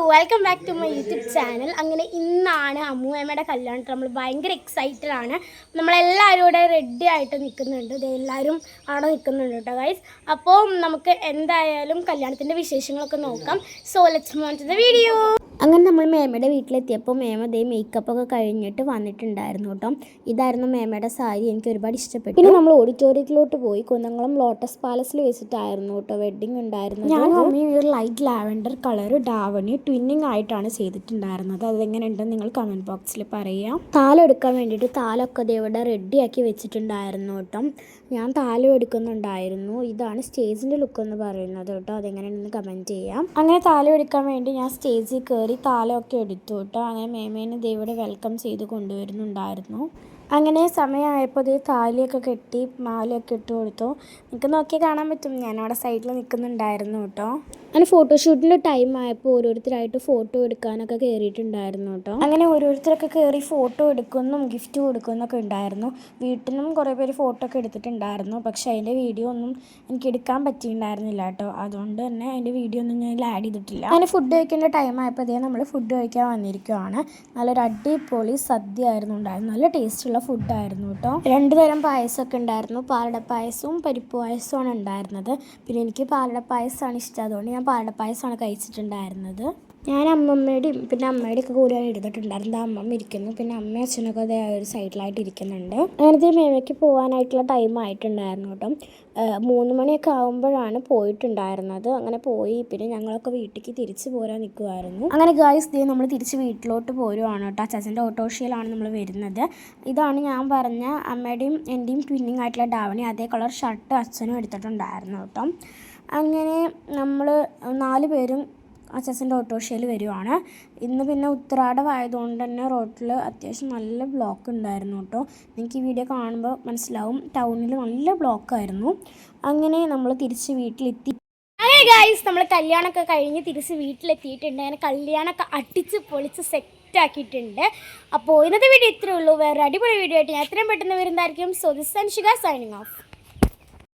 Welcome back to my YouTube channel. അങ്ങനെ ഇന്നാണ് അമ്മൂമ്മയുടെ കല്യാണത്തിൽ നമ്മൾ ഭയങ്കര എക്സൈറ്റഡ് ആണ്. നമ്മളെല്ലാവരും ഇവിടെ റെഡി ആയിട്ട് നിൽക്കുന്നുണ്ട്. എല്ലാവരും അവിടെ നിൽക്കുന്നുണ്ട് കേട്ടോ ഗൈസ്. അപ്പോൾ നമുക്ക് എന്തായാലും കല്യാണത്തിൻ്റെ വിശേഷങ്ങളൊക്കെ നോക്കാം. So let's move on to the video. അങ്ങനെ നമ്മൾ മേമയുടെ വീട്ടിലെത്തിയപ്പോൾ മേമ ദേ മേക്കപ്പൊക്കെ കഴിഞ്ഞിട്ട് വന്നിട്ടുണ്ടായിരുന്നു കേട്ടോ. ഇതായിരുന്നു മേമയുടെ സാരി. എനിക്ക് ഒരുപാട് ഇഷ്ടപ്പെട്ടു. പിന്നെ നമ്മൾ ഓഡിറ്റോറിയത്തിലോട്ട് പോയി. കുന്നംകുളം ലോട്ടസ് പാലസിൽ വെച്ചിട്ടായിരുന്നു കേട്ടോ വെഡ്ഡിങ് ഉണ്ടായിരുന്നത്. ഞാൻ അമ്മയും ഒരു ലൈറ്റ് ലാവൻഡർ കളർ ഡാവണി ട്വിന്നിങ് ആയിട്ടാണ് ചെയ്തിട്ടുണ്ടായിരുന്നത്. അതെങ്ങനെയുണ്ടെന്ന് നിങ്ങൾ കമൻറ്റ് ബോക്സിൽ പറയാം. താലം എടുക്കാൻ വേണ്ടിയിട്ട് താലമൊക്കെ ഇവിടെ റെഡിയാക്കി വെച്ചിട്ടുണ്ടായിരുന്നു കേട്ടോ. ഞാൻ താലം എടുക്കുന്നുണ്ടായിരുന്നു. ഇതാണ് സ്റ്റേജിൻ്റെ ലുക്ക് എന്ന് പറയുന്നത് കേട്ടോ. അതെങ്ങനെയുണ്ടെന്ന് കമൻറ്റ് ചെയ്യാം. അങ്ങനെ താലം എടുക്കാൻ വേണ്ടി ഞാൻ സ്റ്റേജിൽ കയറി താലമൊക്കെ എടുത്തു കേട്ടോ. അങ്ങനെ മേമേനെ ദേവിടെ വെൽക്കം ചെയ്ത് കൊണ്ടുവരുന്നുണ്ടായിരുന്നു. അങ്ങനെ സമയമായപ്പോൾ ഇത് താലിയൊക്കെ കെട്ടി മാലയൊക്കെ ഇട്ട് കൊടുത്തു. നിങ്ങൾക്ക് നോക്കിയാൽ കാണാൻ പറ്റും ഞാനവിടെ സൈഡിൽ നിൽക്കുന്നുണ്ടായിരുന്നു കേട്ടോ. അങ്ങനെ ഫോട്ടോഷൂട്ടിൻ്റെ ടൈം ആയപ്പോൾ ഓരോരുത്തരായിട്ട് ഫോട്ടോ എടുക്കാനൊക്കെ കയറിയിട്ടുണ്ടായിരുന്നു കേട്ടോ. അങ്ങനെ ഓരോരുത്തരൊക്കെ കയറി ഫോട്ടോ എടുക്കുന്നതും ഗിഫ്റ്റ് കൊടുക്കുന്നൊക്കെ ഉണ്ടായിരുന്നു. വീട്ടിൽ നിന്നും കുറേ പേര് ഫോട്ടോ ഒക്കെ എടുത്തിട്ടുണ്ടായിരുന്നു. പക്ഷേ അതിൻ്റെ വീഡിയോ ഒന്നും എനിക്ക് എടുക്കാൻ പറ്റിയിട്ടുണ്ടായിരുന്നില്ല കേട്ടോ. അതുകൊണ്ട് തന്നെ അതിൻ്റെ വീഡിയോ ഒന്നും ഞാൻ ആഡ് ചെയ്തിട്ടില്ല. അങ്ങനെ ഫുഡ് കഴിക്കേണ്ട ടൈം ആയപ്പോൾ അതേ നമ്മൾ ഫുഡ് കഴിക്കാൻ വന്നിരിക്കുകയാണ്. നല്ലൊരു അടിപൊളി സദ്യ ആയിരുന്നു ഉണ്ടായിരുന്നു. നല്ല ടേസ്റ്റുള്ള ഫുഡായിരുന്നു കേട്ടോ. 2 തരം പായസമൊക്കെ ഉണ്ടായിരുന്നു. പാലട പായസവും പരിപ്പ് പായസമാണ് ഉണ്ടായിരുന്നത്. പിന്നെ എനിക്ക് പാലട പായസമാണ് ഇഷ്ടം. അതുകൊണ്ട് ഞാൻ പാലട പായസമാണ് കഴിച്ചിട്ടുണ്ടായിരുന്നത്. ഞാൻ അമ്മമ്മയുടെയും പിന്നെ അമ്മയുടെ ഒക്കെ കൂടെയാണ് ഇരുന്നിട്ടുണ്ടായിരുന്നത്. അമ്മമ്മ ഇരിക്കുന്നു. പിന്നെ അമ്മയും അച്ഛനൊക്കെ അതേ ഒരു സൈഡിലായിട്ട് ഇരിക്കുന്നുണ്ട്. അങ്ങനത്തെ മേമയ്ക്ക് പോകാനായിട്ടുള്ള ടൈം ആയിട്ടുണ്ടായിരുന്നു കേട്ടോ. 3 മണിയൊക്കെ ആകുമ്പോഴാണ് പോയിട്ടുണ്ടായിരുന്നത്. അങ്ങനെ പോയി പിന്നെ ഞങ്ങളൊക്കെ വീട്ടിലേക്ക് തിരിച്ച് പോരാൻ നിൽക്കുമായിരുന്നു. അങ്ങനെ ഗായ്സ് ദേ നമ്മൾ തിരിച്ച് വീട്ടിലോട്ട് പോരുവാണ് കേട്ടോ. അച്ചാച്ചൻ്റെ ഓട്ടോറിക്ഷയിലാണ് നമ്മൾ വരുന്നത്. ഇതാണ് ഞാൻ പറഞ്ഞ അമ്മയുടെയും എൻ്റെയും ട്വിന്നിങ് ആയിട്ടുള്ള ഡാവണി. അതേ കളർ ഷർട്ട് അച്ഛനും എടുത്തിട്ടുണ്ടായിരുന്നു കേട്ടോ. അങ്ങനെ നമ്മൾ 4 പേരും അച്ചാച്ചൻ്റെ ഓട്ടോറിക്ഷയിൽ വരുവാണ്. ഇന്ന് പിന്നെ ഉത്രാടമായതുകൊണ്ട് തന്നെ റോഡിൽ അത്യാവശ്യം നല്ല ബ്ലോക്ക് ഉണ്ടായിരുന്നു കേട്ടോ. നിങ്ങൾക്ക് ഈ വീഡിയോ കാണുമ്പോൾ മനസ്സിലാവും. ടൗണിൽ നല്ല ബ്ലോക്കായിരുന്നു. അങ്ങനെ നമ്മൾ തിരിച്ച് വീട്ടിലെത്തി. അങ്ങനെ ഗൈസ് നമ്മൾ കല്യാണമൊക്കെ കഴിഞ്ഞ് തിരിച്ച് വീട്ടിലെത്തിയിട്ടുണ്ട്. അങ്ങനെ കല്യാണമൊക്കെ അടിച്ച് പൊളിച്ച് സെറ്റാക്കിയിട്ടുണ്ട്. അപ്പോൾ ഇന്നത്തെ വീഡിയോ ഇത്രയേ ഉള്ളൂ. വേറെ അടിപൊളി വീഡിയോ ആയിട്ട് ഞാൻ എത്രയും പെട്ടെന്ന് വരുന്നതായിരിക്കും. So this Anshika signing off.